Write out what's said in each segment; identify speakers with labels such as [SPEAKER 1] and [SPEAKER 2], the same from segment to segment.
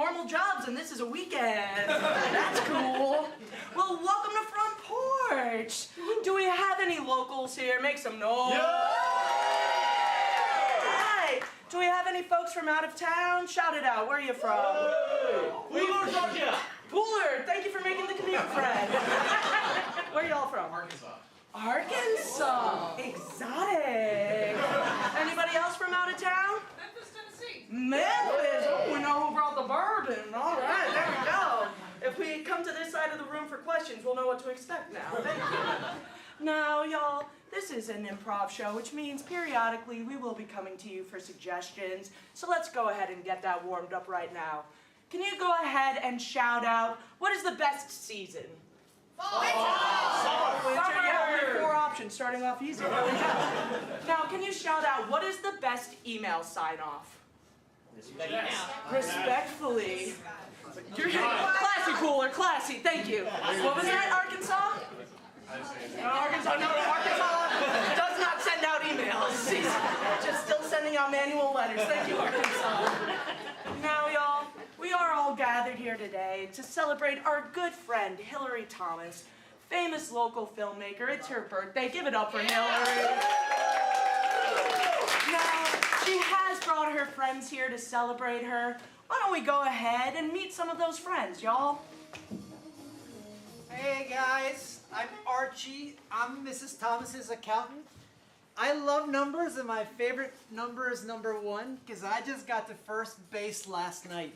[SPEAKER 1] normal jobs and this is a weekend. That's cool. Well, welcome to Front Porch. Do we have any locals here? Make some noise. Hi. Do we have any folks from out of town? Shout it out. Where are you from?
[SPEAKER 2] Pooler, Georgia.
[SPEAKER 1] Pooler. Thank you for making the commute, Fred. Where are y'all from?
[SPEAKER 2] Arkansas.
[SPEAKER 1] Arkansas. Exotic. Anybody else from out of town?
[SPEAKER 3] Memphis, Tennessee.
[SPEAKER 1] Memphis. Oh, we know who brought the bourbon. All right, there we go. If we come to this side of the room for questions, we'll know what to expect now. Thank you. Now, y'all, this is an improv show, which means periodically we will be coming to you for suggestions. So let's go ahead and get that warmed up right now. Can you go ahead and shout out, what is the best season? Winter, yeah, only 4 options, starting off easy. There we go. Now, can you shout out, what is the best email sign-off? Respectfully. Classy, Pooler, classy, thank you. What was that, Arkansas? Arkansas, no, Arkansas does not send out emails. She's just still sending out manual letters. Thank you, Arkansas. Now, y'all, we are all gathered here today to celebrate our good friend, Hillary Thomas, famous local filmmaker. It's her birthday. Give it up for Hillary. Now, she has brought her friends here to celebrate her. Why don't we go ahead and meet some of those friends, y'all?
[SPEAKER 4] Hey guys, I'm Archie. I'm Mrs. Thomas's accountant. I love numbers and my favorite number is number 1 because I just got to first base last night.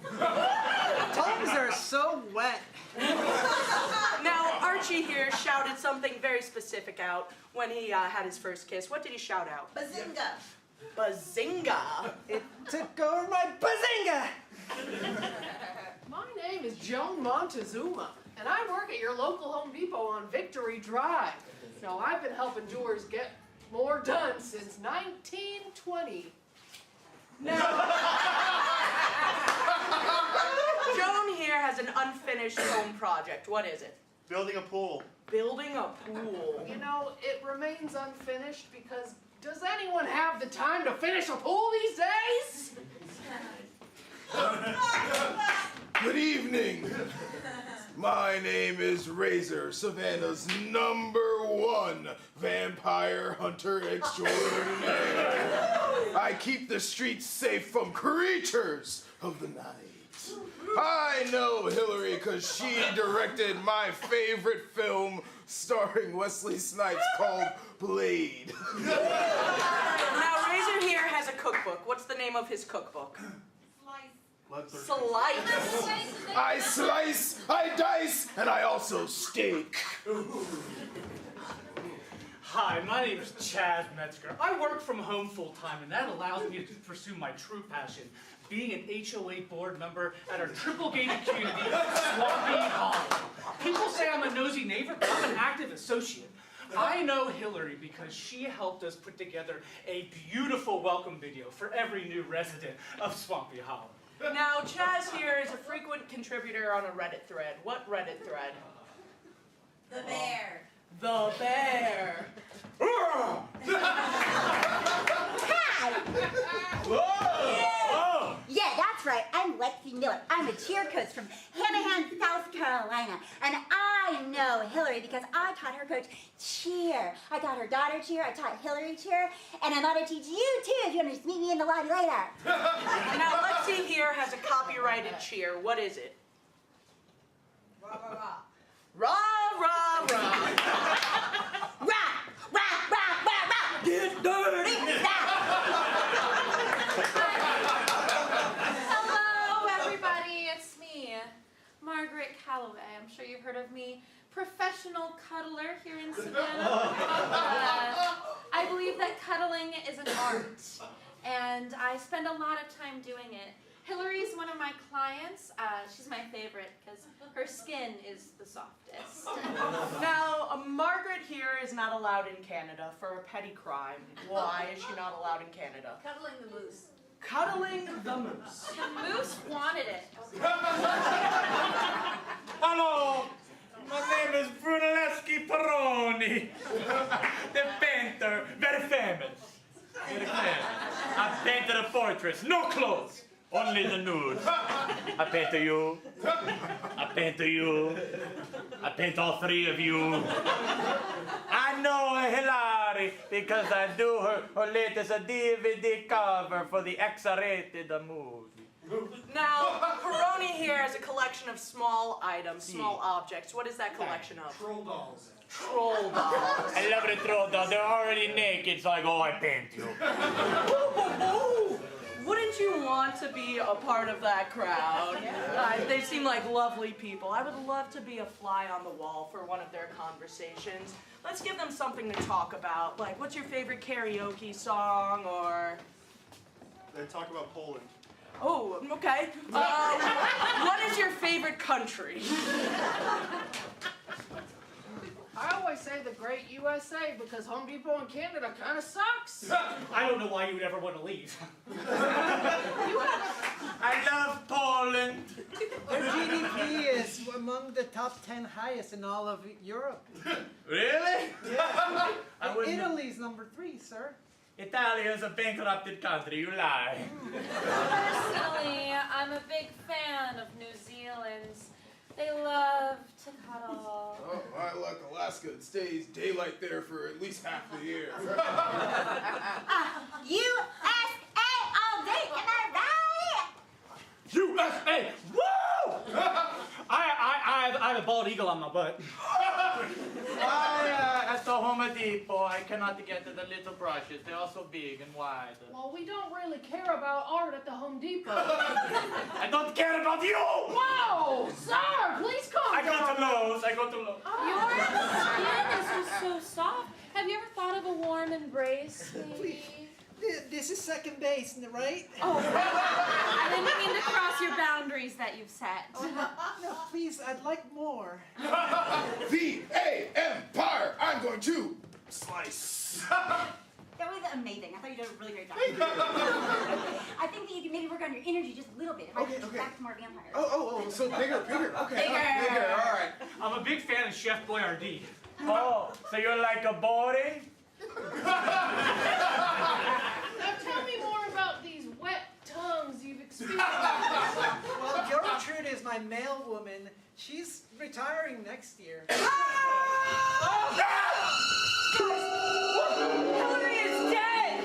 [SPEAKER 4] Tongues are so wet.
[SPEAKER 1] Now, Archie here shouted something very specific out when he had his first kiss. What did he shout out?
[SPEAKER 5] Bazinga!
[SPEAKER 1] Bazinga!
[SPEAKER 4] It took over my bazinga!
[SPEAKER 3] My name is Joan Montezuma, and I work at your local Home Depot on Victory Drive. Now, I've been helping doers get more done since 1920.
[SPEAKER 1] Now, Joan here has an unfinished home project. What is it?
[SPEAKER 2] Building a pool.
[SPEAKER 1] Building a pool.
[SPEAKER 3] You know, it remains unfinished because does anyone have the time to finish a pool these days?
[SPEAKER 6] Good evening. My name is Razor, Savannah's #1 vampire hunter extraordinaire. I keep the streets safe from creatures of the night. I know Hillary because she directed my favorite film starring Wesley Snipes called Blade.
[SPEAKER 1] Now, Razor here has a cookbook. What's the name of his cookbook? Slice.
[SPEAKER 6] I slice, I dice, and I also steak.
[SPEAKER 7] Hi, my name is Chaz Metzger. I work from home full-time, and that allows me to pursue my true passion, being an HOA board member at our triple-gated community, Swampy Hollow. People say I'm a nosy neighbor, but I'm an active associate. I know Hillary because she helped us put together a beautiful welcome video for every new resident of Swampy Hollow.
[SPEAKER 1] Now, Chaz here is a frequent contributor on a Reddit thread. What Reddit thread?
[SPEAKER 5] The bear.
[SPEAKER 1] The bear.
[SPEAKER 5] Yeah, that's right. I'm Lexi Miller. I'm a cheer coach from Hanahan, South Carolina. And I know Hillary because I taught her coach cheer. I taught her daughter cheer. I taught Hillary cheer. And I'm going to teach you too if you want to just meet me in the lobby later.
[SPEAKER 1] Now, Lexi here has a copyrighted cheer. What is it?
[SPEAKER 5] Rah, rah, rah.
[SPEAKER 1] Rah, rah, rah.
[SPEAKER 5] Rah, rah, rah, rah, rah.
[SPEAKER 1] Get dirty.
[SPEAKER 8] Hello, everybody. It's me, Margaret Calloway. I'm sure you've heard of me. Professional cuddler here in Savannah. I believe that cuddling is an art, and I spend a lot of time doing it. Hillary's one of my clients. She's my favorite because her skin is the softest.
[SPEAKER 1] Now, Margaret here is not allowed in Canada for a petty crime. Why is she not allowed in Canada?
[SPEAKER 8] Cuddling the moose.
[SPEAKER 1] Cuddling the moose.
[SPEAKER 8] The moose wanted it.
[SPEAKER 7] Hello, my name is Brunelleschi Peroni, the painter, very famous. I painted a fortress, no clothes.
[SPEAKER 9] Only the nude. I paint you. I paint you. I paint all three of you. I know Hilary because I do her latest DVD cover for the X-rated movie.
[SPEAKER 1] Now, Peroni here has a collection of small items, small objects. What is that collection of?
[SPEAKER 2] Troll dolls.
[SPEAKER 1] Troll dolls.
[SPEAKER 9] I love the troll doll. They're already naked, so I go, I paint you.
[SPEAKER 1] Wouldn't you want to be a part of that crowd? They seem like lovely people. I would love to be a fly on the wall for one of their conversations. Let's give them something to talk about. Like, what's your favorite karaoke song, or...
[SPEAKER 2] They talk about Poland.
[SPEAKER 1] Oh, okay. What is your favorite country?
[SPEAKER 3] I always say the great USA because Home Depot in Canada kind of sucks.
[SPEAKER 7] I don't know why you would ever want to leave.
[SPEAKER 9] I love Poland.
[SPEAKER 4] Their GDP is among the top 10 highest in all of Europe.
[SPEAKER 9] Really?
[SPEAKER 4] Yeah.
[SPEAKER 9] I wouldn't-
[SPEAKER 4] Italy's number 3, sir.
[SPEAKER 9] Italia is a bankrupted country, you lie.
[SPEAKER 8] Personally, I'm a big fan of New Zealand. They love to cuddle.
[SPEAKER 6] Oh, I like Alaska. It stays daylight there for at least half the year.
[SPEAKER 5] USA all day, am I right?
[SPEAKER 7] USA! Woo! I have a bald eagle on my butt.
[SPEAKER 9] At the Home Depot, I cannot get to the little brushes. They're all so big and wide.
[SPEAKER 3] Well, we don't really care about art at the Home Depot.
[SPEAKER 9] I don't care about you!
[SPEAKER 3] Whoa! Sir, please calm
[SPEAKER 9] I
[SPEAKER 3] down.
[SPEAKER 9] go to Lowe's. I go to Lowe's.
[SPEAKER 8] Your skin is just so soft. Have you ever thought of a warm embrace, maybe?
[SPEAKER 4] This is second base, right?
[SPEAKER 8] Oh, I didn't mean to cross your boundaries that you've set.
[SPEAKER 4] No, please, I'd like more.
[SPEAKER 6] The Empire! I'm going to slice.
[SPEAKER 5] That was amazing. I thought you did a really great job. I think that you can maybe work on your energy just a little bit. If I could
[SPEAKER 6] Okay.
[SPEAKER 5] back to more vampires.
[SPEAKER 6] Oh, so bigger. Okay.
[SPEAKER 5] Bigger.
[SPEAKER 6] All right.
[SPEAKER 7] I'm a big fan of Chef Boyardee.
[SPEAKER 9] Oh, so you're like a boring?
[SPEAKER 3] Now tell me more about these wet tongues you've experienced.
[SPEAKER 4] Well, Gertrude is my mail woman. She's retiring next year.
[SPEAKER 1] Hillary is dead!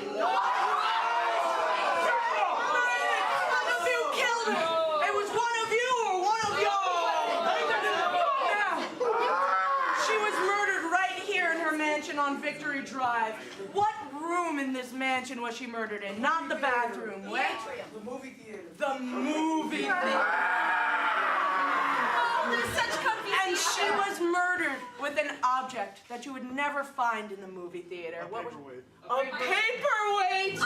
[SPEAKER 1] One of you killed her! It was one of you or one of y'all! She was murdered right here in her mansion on Victory Drive. What room in this mansion was she murdered in? Not the bathroom. Where?
[SPEAKER 4] The movie theater.
[SPEAKER 1] The movie theater.
[SPEAKER 8] There's such comfy
[SPEAKER 1] And
[SPEAKER 8] seats.
[SPEAKER 1] she was murdered with an object that you would never find in the movie theater. What was
[SPEAKER 2] Paperweight.
[SPEAKER 1] a paperweight?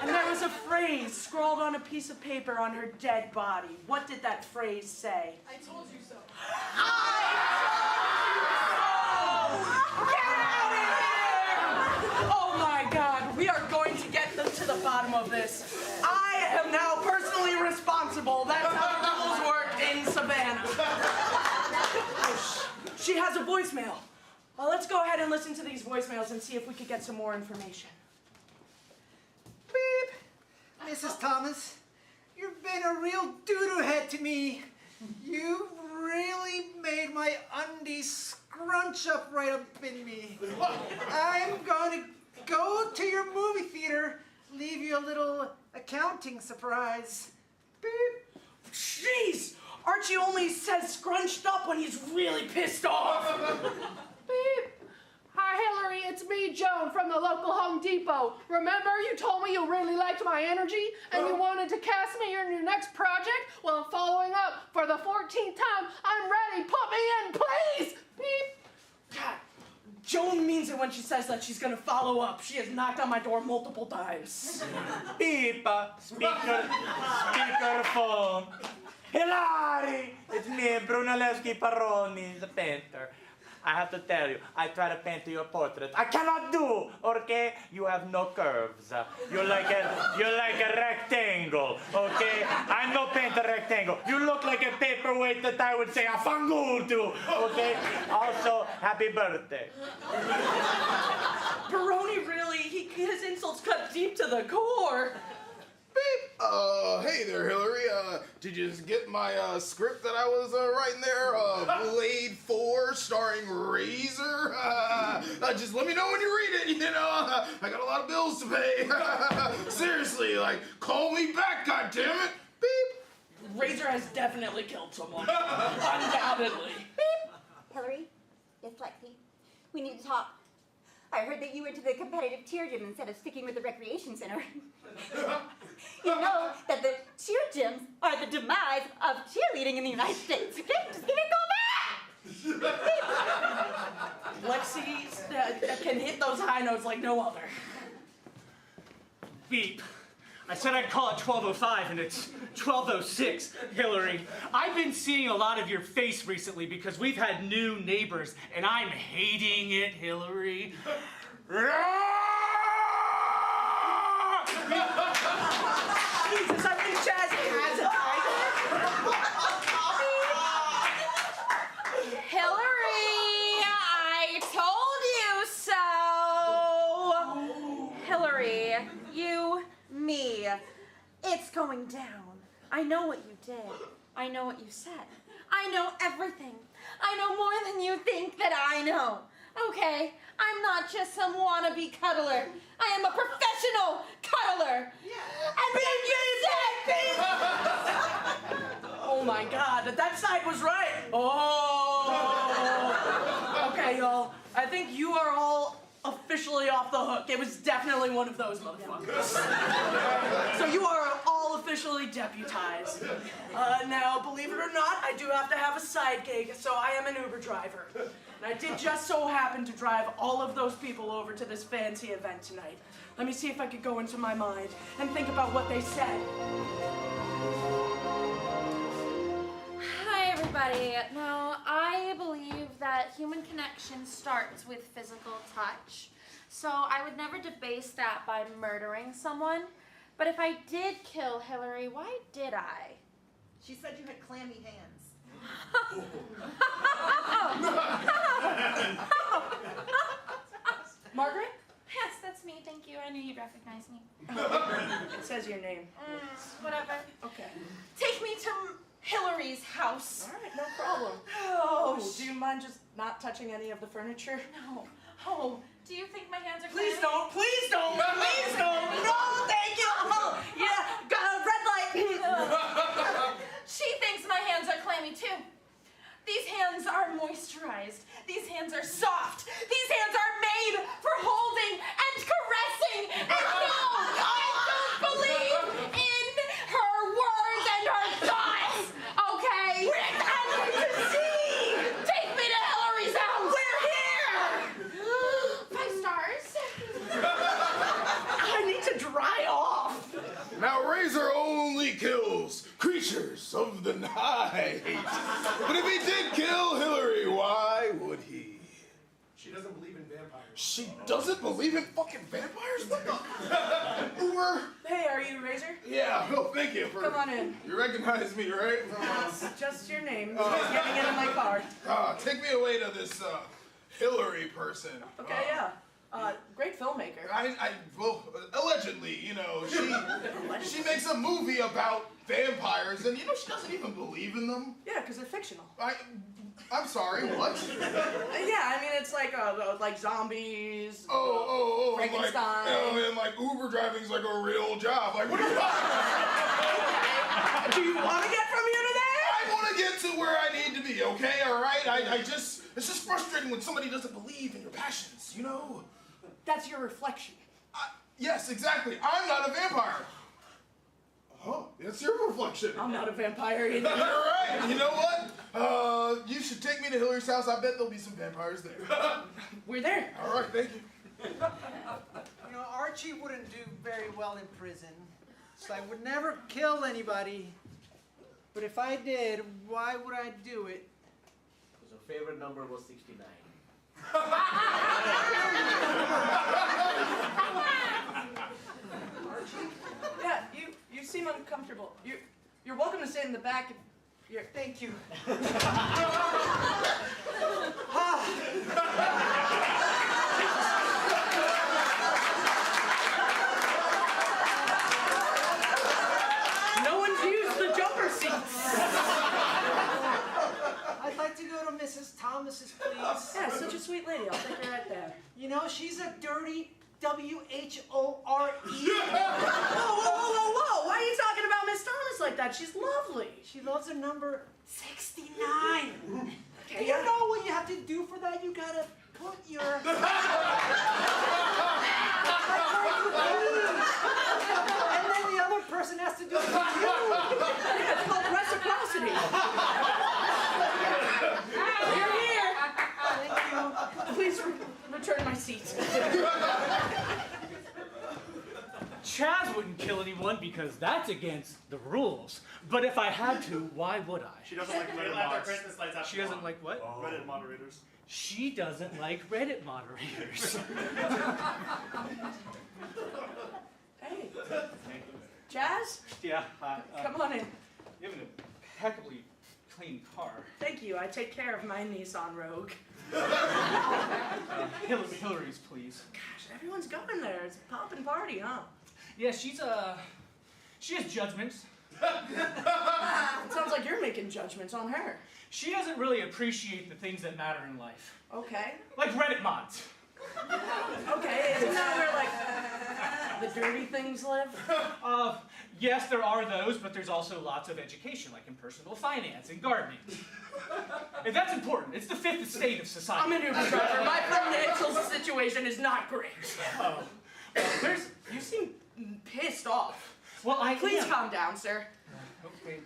[SPEAKER 1] And there was a phrase scrawled on a piece of paper on her dead body. What did that phrase say?
[SPEAKER 3] I told you so.
[SPEAKER 1] Get out of here! Oh my God, we are going to get to the bottom of this. I am now personally responsible. That's how the rules work in Savannah. She has a voicemail. Well, let's go ahead and listen to these voicemails and see if we could get some more information.
[SPEAKER 4] Beep. Mrs. Thomas, you've been a real doo-doo head to me. You really made my undies scrunch up right up in me. I'm going to go to your movie theater, leave you a little accounting surprise. Beep.
[SPEAKER 1] Jeez! Archie only says scrunched up when he's really pissed off.
[SPEAKER 3] Beep. Hi, Hillary. It's me, Joan, from the local Home Depot. Remember you told me you really liked my energy and you wanted to cast me in your next project? Well, I'm following up for the 14th time. I'm ready. Put me in, please. Beep.
[SPEAKER 1] God, Joan means it when she says that she's gonna follow up. She has knocked on my door multiple times.
[SPEAKER 9] Beep. Speaker phone. Hilary! It's me, Brunelleschi Paroni, the painter. I have to tell you, I try to paint your portrait. I cannot do, okay? You have no curves. You're like a rectangle, okay? I no paint a rectangle. You look like a paperweight that I would say a fangul to, okay? Also, happy birthday.
[SPEAKER 1] Peroni really, his insults cut deep to the core.
[SPEAKER 6] Beep. Hey there, Hillary. Did you get my script that I was writing there? Blade 4 starring Razor? Just let me know when you read it, you know? I got a lot of bills to pay. Seriously, like, call me back, goddammit. Beep.
[SPEAKER 1] Razor has definitely killed someone. Undoubtedly.
[SPEAKER 5] Beep. Hillary, yes, Lexi, we need to talk. I heard that you went to the competitive cheer gym instead of sticking with the recreation center. You know that the cheer gyms are the demise of cheerleading in the United States, okay? Just give it a go back!
[SPEAKER 1] Lexi can hit those high notes like no other.
[SPEAKER 7] Beep. I said I'd call it 12:05 and it's 12:06, Hillary. I've been seeing a lot of your face recently because we've had new neighbors and I'm hating it, Hillary.
[SPEAKER 1] Jesus, I think Chaz has a
[SPEAKER 8] Hillary, I told you so. Hillary,
[SPEAKER 5] me. It's going down. I know what you did. I know what you said. I know everything. I know more than you think that I know. Okay? I'm not just some wannabe cuddler. I am a professional cuddler. And
[SPEAKER 1] Oh my God, that side was right. Oh. Okay, y'all. I think you are all officially off the hook. It was definitely one of those motherfuckers. So you are all officially deputized. Now, believe it or not, I do have to have a side gig, so I am an Uber driver. And I did just so happen to drive all of those people over to this fancy event tonight. Let me see if I could go into my mind and think about what they said.
[SPEAKER 8] Hi, everybody. Now, I believe that human connection starts with physical touch. So I would never debase that by murdering someone. But if I did kill Hillary, why did I?
[SPEAKER 10] She said you had clammy hands.
[SPEAKER 1] Margaret?
[SPEAKER 8] Yes, that's me. Thank you. I knew you'd recognize me.
[SPEAKER 1] It says your name.
[SPEAKER 8] Whatever.
[SPEAKER 1] Okay.
[SPEAKER 8] Take me to Hillary's house.
[SPEAKER 1] All right, no problem.
[SPEAKER 8] Oh,
[SPEAKER 1] Do you mind just not touching any of the furniture?
[SPEAKER 8] no. Oh, do you think my hands are
[SPEAKER 1] Please
[SPEAKER 8] clammy?
[SPEAKER 1] don't, please don't, please don't. No, thank you. Oh, yeah, got a red light.
[SPEAKER 8] She thinks my hands are clammy too. These hands are moisturized. These hands are soft. These hands are made for holding and caressing. And no, I don't believe in her words and her thoughts. Okay? I need to see. Take me to Hillary's house. We're here. 5 stars.
[SPEAKER 1] I need to dry off.
[SPEAKER 6] Now, Razor only kills creatures of the night. But if he did kill Hillary, why would he?
[SPEAKER 2] She doesn't believe in vampires.
[SPEAKER 6] She doesn't believe in fucking vampires? What the? Uber?
[SPEAKER 1] Hey, are you Razor?
[SPEAKER 6] Yeah, no, thank you for...
[SPEAKER 1] Come on in.
[SPEAKER 6] You recognize me, right?
[SPEAKER 1] Just your name. Just getting it in my car.
[SPEAKER 6] Take me away to this Hillary person.
[SPEAKER 1] Okay, yeah. Great filmmaker.
[SPEAKER 6] Well, allegedly, you know, she makes a movie about vampires, and you know she doesn't even believe in them.
[SPEAKER 1] Yeah, because they're fictional.
[SPEAKER 6] I'm sorry, what?
[SPEAKER 1] Yeah, I mean it's like zombies.
[SPEAKER 6] Oh,
[SPEAKER 1] Frankenstein.
[SPEAKER 6] And like Uber driving's like a real job. Like, what are you
[SPEAKER 1] Do you want to get from here to there?
[SPEAKER 6] I want to get to where I need to be, okay? All right? It's just frustrating when somebody doesn't believe in your passions, you know?
[SPEAKER 1] That's your reflection.
[SPEAKER 6] Yes, exactly. I'm not a vampire. Oh, that's your reflection.
[SPEAKER 1] I'm not a vampire either.
[SPEAKER 6] You're right. You know what? You should take me to Hillary's house. I bet there'll be some vampires there.
[SPEAKER 1] We're there.
[SPEAKER 6] All right, thank you.
[SPEAKER 4] You know, Archie wouldn't do very well in prison, so I would never kill anybody. But if I did, why would I do it?
[SPEAKER 9] Because her favorite number was 69.
[SPEAKER 1] Yeah, you seem uncomfortable. You're welcome to sit in the back if you're...
[SPEAKER 4] Thank you. Thomas's, please?
[SPEAKER 1] Yeah, such a sweet lady. I'll take her right there.
[SPEAKER 4] You know, she's a dirty W-H-O-R-E.
[SPEAKER 1] Whoa! Why are you talking about Miss Thomas like that? She's lovely.
[SPEAKER 4] She loves her number 69.
[SPEAKER 1] Okay,
[SPEAKER 4] You know what you have to do for that? You gotta put your... And then the other person has to do it for you.
[SPEAKER 1] It's called reciprocity. You're here.
[SPEAKER 4] Thank you.
[SPEAKER 1] Please return my seat.
[SPEAKER 7] Chaz wouldn't kill anyone because that's against the rules. But if I had to, why would I?
[SPEAKER 2] She doesn't like Reddit mods.
[SPEAKER 7] She doesn't like what?
[SPEAKER 2] Reddit moderators.
[SPEAKER 7] She doesn't like Reddit moderators.
[SPEAKER 1] Hey, Jazz,
[SPEAKER 7] Yeah,
[SPEAKER 1] come on in.
[SPEAKER 7] you have an impeccably clean car.
[SPEAKER 1] Thank you. I take care of my Nissan Rogue.
[SPEAKER 7] Hillary's, please.
[SPEAKER 1] Gosh, everyone's going there. It's a poppin' party, huh?
[SPEAKER 7] Yeah, she has judgments.
[SPEAKER 1] It sounds like you're making judgments on her.
[SPEAKER 7] She doesn't really appreciate the things that matter in life.
[SPEAKER 1] Okay.
[SPEAKER 7] Like Reddit mods.
[SPEAKER 1] Okay, isn't that where, like, the dirty things live?
[SPEAKER 7] Yes, there are those, but there's also lots of education, like in personal finance and gardening. And that's important. It's the fifth estate of society.
[SPEAKER 1] I'm an Uber driver. My financial situation is not great.
[SPEAKER 7] Oh.
[SPEAKER 1] Well, you seem pissed off.
[SPEAKER 7] Well,
[SPEAKER 1] Please calm down, sir.
[SPEAKER 7] Okay.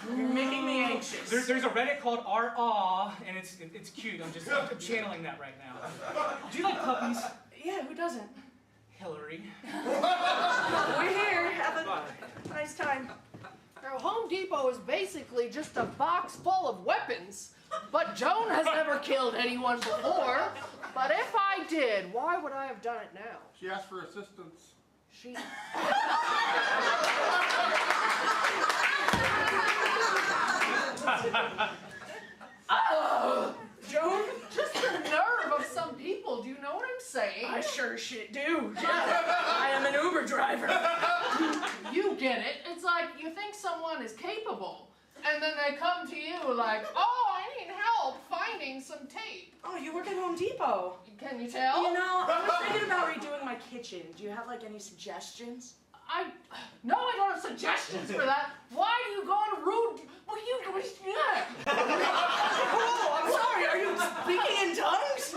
[SPEAKER 1] You're making me anxious.
[SPEAKER 7] There's a Reddit called R-Aw, and it's cute. I'm channeling that right now. Do you like puppies?
[SPEAKER 1] Yeah, who doesn't?
[SPEAKER 7] Hillary.
[SPEAKER 1] We're here. Have a nice time.
[SPEAKER 3] Now, Home Depot is basically just a box full of weapons. But Joan has never killed anyone before. But if I did, why would I have done it now?
[SPEAKER 2] She asked for assistance.
[SPEAKER 3] She...
[SPEAKER 1] Oh, Joan?
[SPEAKER 3] Just the nerve of some people, do you know what I'm saying?
[SPEAKER 1] I sure shit do. Yeah. I am an Uber driver.
[SPEAKER 3] You get it. It's like you think someone is capable, and then they come to you like, oh, I need help finding some tape.
[SPEAKER 1] Oh, you work at Home Depot.
[SPEAKER 3] Can you tell?
[SPEAKER 1] You know, I was thinking about redoing my kitchen. Do you have, like, any suggestions?
[SPEAKER 3] No, I don't have suggestions for that. Why do you go on a rude... Well, yeah.
[SPEAKER 1] Oh, I'm sorry. Are you speaking in tongues?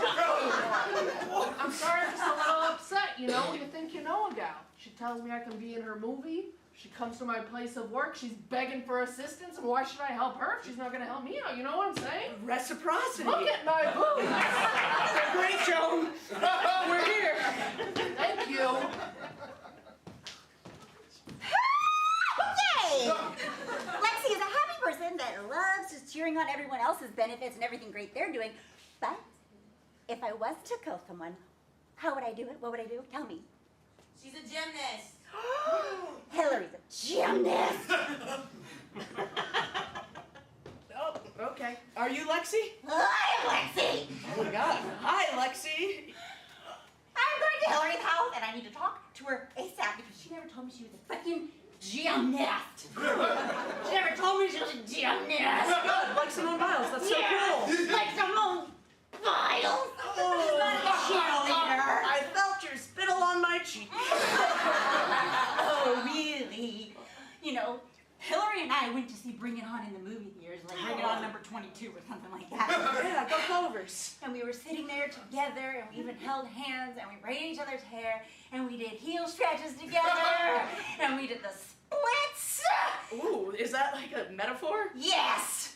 [SPEAKER 3] I'm sorry, I'm just a little upset, you know? You think you know a gal. She tells me I can be in her movie. She comes to my place of work. She's begging for assistance. And why should I help her if she's not going to help me out? You know what I'm saying?
[SPEAKER 1] Reciprocity.
[SPEAKER 3] Look at my boobs.
[SPEAKER 1] They're great, Joan. We're here.
[SPEAKER 3] Thank you.
[SPEAKER 5] Yay! Lexi is a happy person that loves just cheering on everyone else's benefits and everything great they're doing. But if I was to kill someone, how would I do it? What would I do? Tell me.
[SPEAKER 10] She's a gymnast.
[SPEAKER 5] Hillary's a gymnast.
[SPEAKER 1] Oh, okay. Are you Lexi?
[SPEAKER 5] Hi, Lexi.
[SPEAKER 1] Oh my God. Hi, Lexi.
[SPEAKER 5] I'm going to Hillary's house and I need to talk to her ASAP because she never told me she was a freaking gymnast. She never told me she was a gymnast.
[SPEAKER 1] Good. Like Simone Biles. That's so cool.
[SPEAKER 5] Like Simone Biles. She's not a cheerleader.
[SPEAKER 1] I felt your spittle on my cheek.
[SPEAKER 5] Oh, really? You know, Hillary and I went to see Bring It On in the movie theaters, like Bring It On number 22 or something like that.
[SPEAKER 1] Yeah, go Clovers.
[SPEAKER 5] And we were sitting there together, and we even held hands, and we braided each other's hair, and we did heel stretches together, and we did the splits.
[SPEAKER 1] Ooh, is that like a metaphor?
[SPEAKER 5] Yes.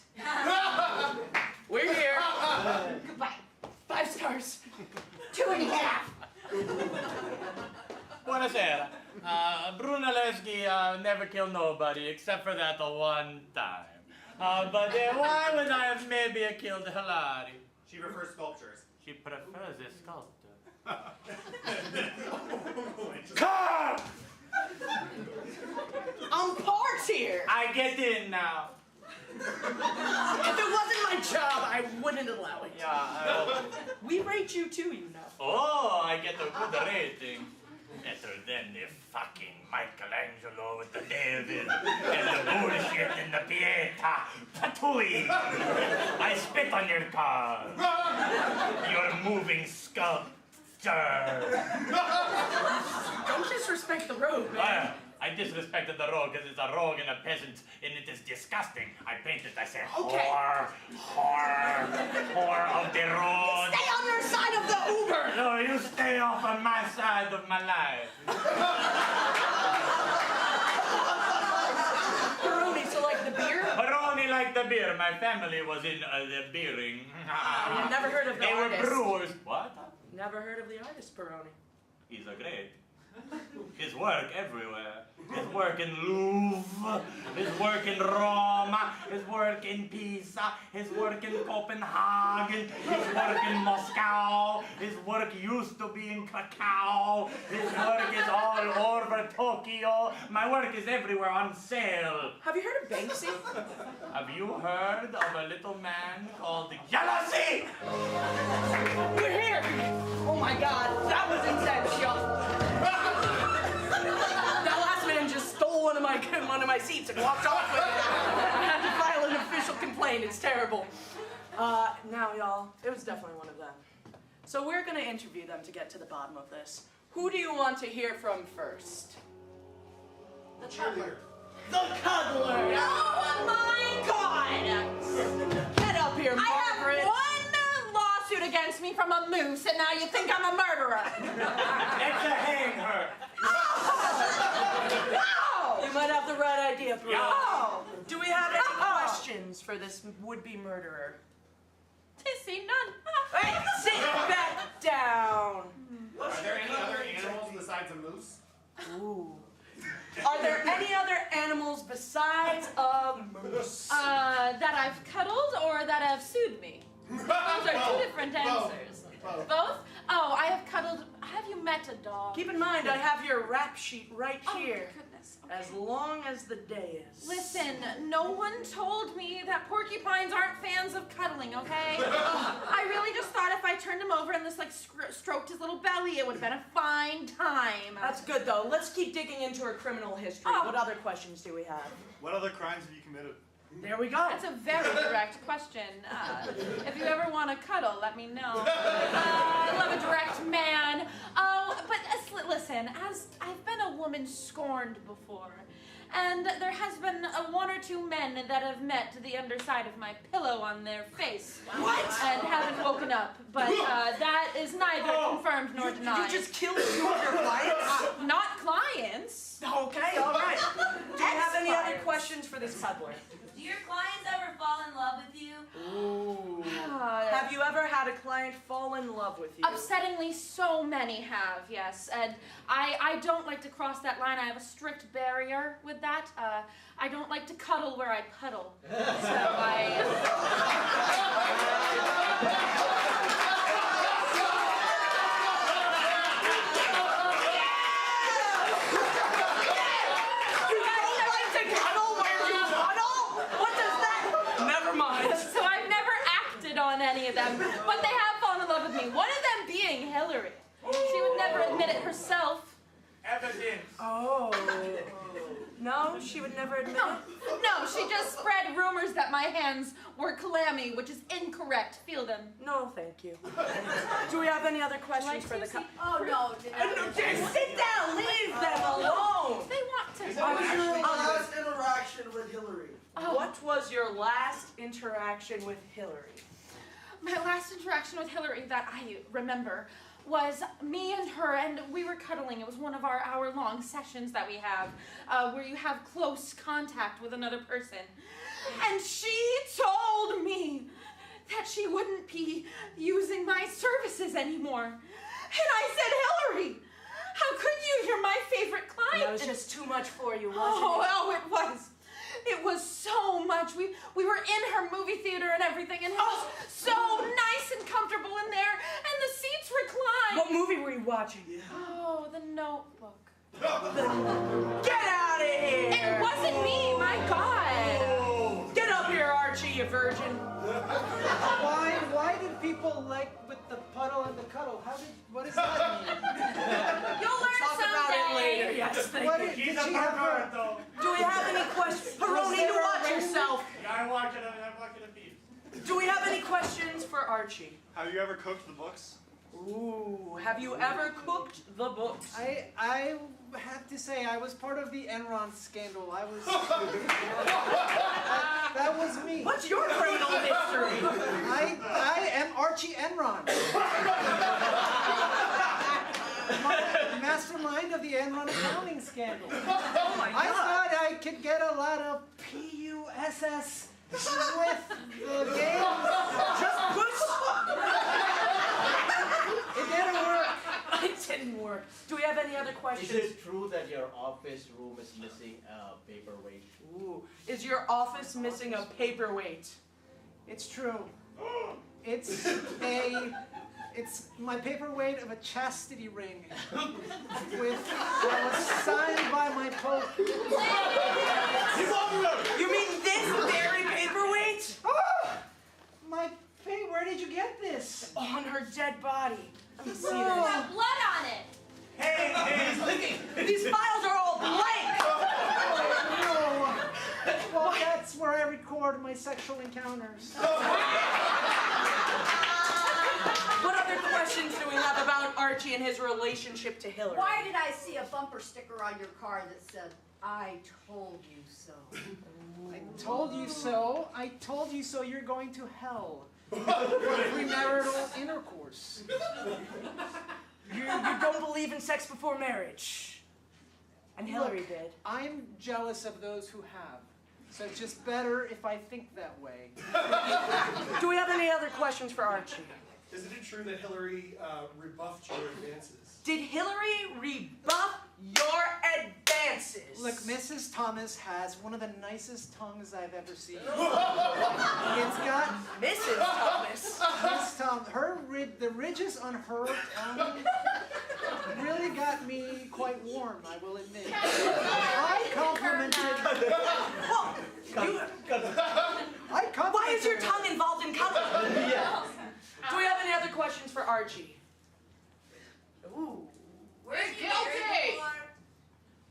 [SPEAKER 1] We're here.
[SPEAKER 5] Goodbye.
[SPEAKER 1] 5 stars.
[SPEAKER 5] 2.5.
[SPEAKER 9] Buonasera. Brunelleschi never killed nobody except for that one time. But why would I have maybe killed Hillary?
[SPEAKER 2] She prefers sculptures.
[SPEAKER 9] She prefers a sculptor. Come!
[SPEAKER 1] I'm parked here.
[SPEAKER 9] I get in now.
[SPEAKER 1] If it wasn't my job, I wouldn't allow it.
[SPEAKER 9] Yeah,
[SPEAKER 1] We rate you too, you know.
[SPEAKER 9] Oh, I get a good rating. Better than the fucking Michelangelo with the David and the bullshit shit in the pieta. Patui. I spit on your car. You're moving sculpture.
[SPEAKER 1] Don't disrespect the road, man.
[SPEAKER 9] I disrespected the rogue because it's a rogue and a peasant, and it is disgusting. I painted, I said,
[SPEAKER 1] Okay.
[SPEAKER 9] whore of the road.
[SPEAKER 1] Stay on your side of the Uber!
[SPEAKER 9] No, you stay off on my side of my life.
[SPEAKER 1] Peroni, so like the beer?
[SPEAKER 9] Peroni like the beer. My family was in the beering.
[SPEAKER 1] I've never heard of the
[SPEAKER 9] They
[SPEAKER 1] artist.
[SPEAKER 9] were brewers. What?
[SPEAKER 1] Never heard of the artist, Peroni.
[SPEAKER 9] He's a great. His work everywhere. His work in Louvre, his work in Roma, his work in Pisa, his work in Copenhagen, his work in Moscow, his work used to be in Krakow, his work is all over Tokyo. My work is everywhere on sale.
[SPEAKER 1] Have you heard of Banksy?
[SPEAKER 9] Have you heard of a little man called Jealousy?
[SPEAKER 1] We're here! Oh my god, that was intentional. That last man just stole one of my seats and walked off with it. I had to file an official complaint. It's terrible. Now, y'all, it was definitely one of them. So we're gonna interview them to get to the bottom of this. Who do you want to hear from first?
[SPEAKER 10] The cuddler.
[SPEAKER 1] The cuddler!
[SPEAKER 10] Oh my God!
[SPEAKER 1] Get up here, Margaret!
[SPEAKER 10] I have one lawsuit against me from a moose, and now you think I'm a murderer.
[SPEAKER 9] Let's hang her.
[SPEAKER 10] No!
[SPEAKER 1] You might have the right idea, Bruno.
[SPEAKER 10] No!
[SPEAKER 1] Do we have any questions for this would-be murderer?
[SPEAKER 10] Tissy, none.
[SPEAKER 1] Hey, sit back down!
[SPEAKER 2] Are there any other animals besides a moose?
[SPEAKER 1] Ooh. Are there any other animals besides a moose?
[SPEAKER 8] That I've cuddled or that have sued me? Those are two different answers. Both? Oh, I have cuddled. Have you met a dog?
[SPEAKER 1] Keep in mind, I have your rap sheet right
[SPEAKER 8] Oh,
[SPEAKER 1] here.
[SPEAKER 8] goodness.
[SPEAKER 1] As long as the day is.
[SPEAKER 8] Listen, no one told me that porcupines aren't fans of cuddling, okay? I really just thought if I turned him over and just like stroked his little belly, it would have been a fine time.
[SPEAKER 1] That's good, though. Let's keep digging into her criminal history.
[SPEAKER 8] Oh.
[SPEAKER 1] What other questions do we have?
[SPEAKER 2] What other crimes have you committed?
[SPEAKER 1] There we go.
[SPEAKER 8] That's a very direct question. If you ever want to cuddle, let me know. I love a direct man. Oh, but listen, as I've been a woman scorned before, and there has been one or two men that have met the underside of my pillow on their face.
[SPEAKER 1] What?
[SPEAKER 8] And haven't woken up, but that is neither confirmed nor denied.
[SPEAKER 1] You just killed two of your clients?
[SPEAKER 8] Not clients.
[SPEAKER 1] Okay, all right. Do you have any other questions for this cuddler?
[SPEAKER 10] Do your clients ever fall in love with you?
[SPEAKER 1] Ooh. Have you ever had a client fall in love with you?
[SPEAKER 8] Upsettingly, so many have, yes. And I don't like to cross that line. I have a strict barrier with that. I don't like to cuddle where I puddle. So So I've never acted on any of them, but they have fallen in love with me. One of them being Hillary. She would never admit it herself.
[SPEAKER 9] Evidence.
[SPEAKER 1] Oh. No, she would never admit it?
[SPEAKER 8] No, she just spread rumors that my hands were clammy, which is incorrect. Feel them.
[SPEAKER 1] No, thank you. Do we have any other questions for the cuddler?
[SPEAKER 10] Oh, no.
[SPEAKER 1] Just sit down. Leave them alone.
[SPEAKER 8] They want to.
[SPEAKER 4] What was your last interaction with Hillary?
[SPEAKER 1] What was your last interaction with Hillary?
[SPEAKER 8] My last interaction with Hillary that I remember was me and her, and we were cuddling. It was one of our hour-long sessions that we have, where you have close contact with another person. And she told me that she wouldn't be using my services anymore. And I said, Hillary, how could you? You're my favorite client.
[SPEAKER 1] That was just too much for you, wasn't
[SPEAKER 8] Oh,
[SPEAKER 1] it?
[SPEAKER 8] oh, it was. It was so much. We were in her movie theater and everything, and it was so nice and comfortable in there, and the seats reclined.
[SPEAKER 1] What movie were you watching?
[SPEAKER 8] Oh, The Notebook.
[SPEAKER 1] Get out of here!
[SPEAKER 8] It wasn't me, my God.
[SPEAKER 1] Get up here, Archie, you virgin.
[SPEAKER 4] Why did people like with the puddle and the cuddle? What does that mean?
[SPEAKER 8] You'll learn
[SPEAKER 1] Talk
[SPEAKER 8] someday.
[SPEAKER 1] about it later. Yes, thank
[SPEAKER 4] What
[SPEAKER 1] you.
[SPEAKER 4] did she have her?
[SPEAKER 1] Do we have any questions? Peroni, you watch yourself.
[SPEAKER 2] I'm walking a beat.
[SPEAKER 1] Do we have any questions for Archie?
[SPEAKER 2] Have you ever cooked the books?
[SPEAKER 1] Ooh, have you ever cooked the books?
[SPEAKER 4] I have to say, I was part of the Enron scandal. I was. That was me.
[SPEAKER 1] What's your criminal history?
[SPEAKER 4] I am Archie Enron. Mastermind of the Enron accounting scandal.
[SPEAKER 1] Oh my
[SPEAKER 4] I
[SPEAKER 1] God.
[SPEAKER 4] thought I could get a lot of PUSS with the games.
[SPEAKER 1] Just push.
[SPEAKER 4] It didn't work.
[SPEAKER 1] It didn't work. Do we have any other questions?
[SPEAKER 11] Is it true that your office room is missing a paperweight?
[SPEAKER 1] Ooh, is your office missing a paperweight?
[SPEAKER 4] It's true. It's my paperweight of a chastity ring that was signed by my Pope.
[SPEAKER 1] You mean this very paperweight?
[SPEAKER 4] Where did you get this?
[SPEAKER 1] On her dead body. Let me see
[SPEAKER 8] It
[SPEAKER 1] this.
[SPEAKER 8] has blood on it.
[SPEAKER 9] Hey, he's licking.
[SPEAKER 1] These files are all blank!
[SPEAKER 4] No. Well, that's where I record my sexual encounters.
[SPEAKER 1] What other questions do we have about Archie and his relationship to Hillary?
[SPEAKER 10] Why did I see a bumper sticker on your car that said, "I told you so"?
[SPEAKER 4] I told you so. I told you so. You're going to hell for premarital intercourse.
[SPEAKER 1] You don't believe in sex before marriage. And Hillary
[SPEAKER 4] Look,
[SPEAKER 1] did.
[SPEAKER 4] I'm jealous of those who have. So it's just better if I think that way.
[SPEAKER 1] Do we have any other questions for Archie?
[SPEAKER 2] Isn't it true that Hillary rebuffed your advances?
[SPEAKER 1] Did Hillary rebuff your advances?
[SPEAKER 4] Look, Mrs. Thomas has one of the nicest tongues I've ever seen. It's got
[SPEAKER 1] Mrs. Thomas.
[SPEAKER 4] Miss Tom. The ridges on her tongue really got me quite warm, I will admit. I complimented.
[SPEAKER 1] Why is your tongue involved in cuddling?
[SPEAKER 11] Yes.
[SPEAKER 1] Do we have any other questions for Archie? Ooh.
[SPEAKER 3] We're guilty!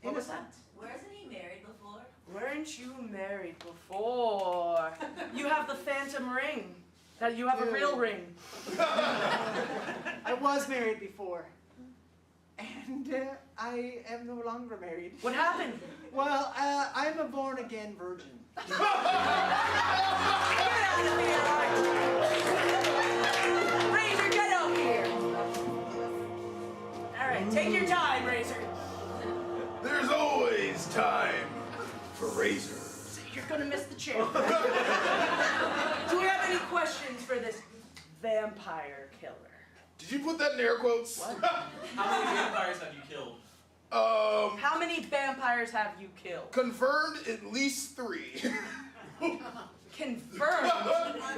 [SPEAKER 1] What was that?
[SPEAKER 10] Wasn't he married before?
[SPEAKER 1] Weren't you married before? You have the phantom ring. That you have a real ring.
[SPEAKER 4] I was married before. And I am no longer married.
[SPEAKER 1] What happened?
[SPEAKER 4] Well, I'm a born-again virgin.
[SPEAKER 1] Get out of here, Archie! Razor, get out here! All right, take your time, Razor.
[SPEAKER 6] There's always time for Razor.
[SPEAKER 1] You're gonna miss the chair. Do we have any questions for this vampire killer?
[SPEAKER 6] Did you put that in air quotes?
[SPEAKER 1] What?
[SPEAKER 11] How many vampires have you killed?
[SPEAKER 1] How many vampires have you killed?
[SPEAKER 6] Confirmed at least 3.
[SPEAKER 1] Confirmed?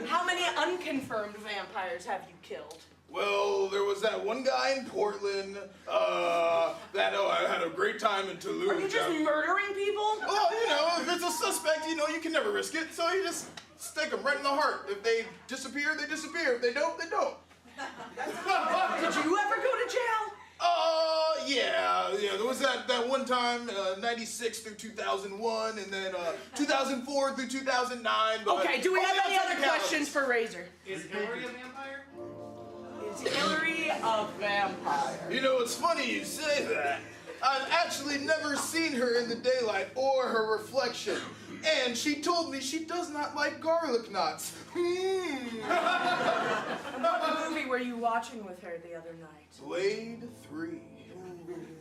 [SPEAKER 1] How many unconfirmed vampires have you killed?
[SPEAKER 6] Well, there was that one guy in Portland I had a great time in Toulouse.
[SPEAKER 1] Are you just murdering people?
[SPEAKER 6] Well, if it's a suspect, you can never risk it, so you just stick them right in the heart. If they disappear, they disappear. If they don't, they don't.
[SPEAKER 1] Did you ever go to jail?
[SPEAKER 6] Yeah, there was that one time, 96 through 2001, and then 2004 through 2009. But
[SPEAKER 1] Okay, do we have any other
[SPEAKER 6] technicalities.
[SPEAKER 1] questions for Razor?
[SPEAKER 2] Is Hillary a vampire?
[SPEAKER 1] Is Hillary a vampire?
[SPEAKER 6] It's funny you say that. I've actually never seen her in the daylight or her reflection. And she told me she does not like garlic knots.
[SPEAKER 1] And what movie were you watching with her the other night?
[SPEAKER 6] Blade 3.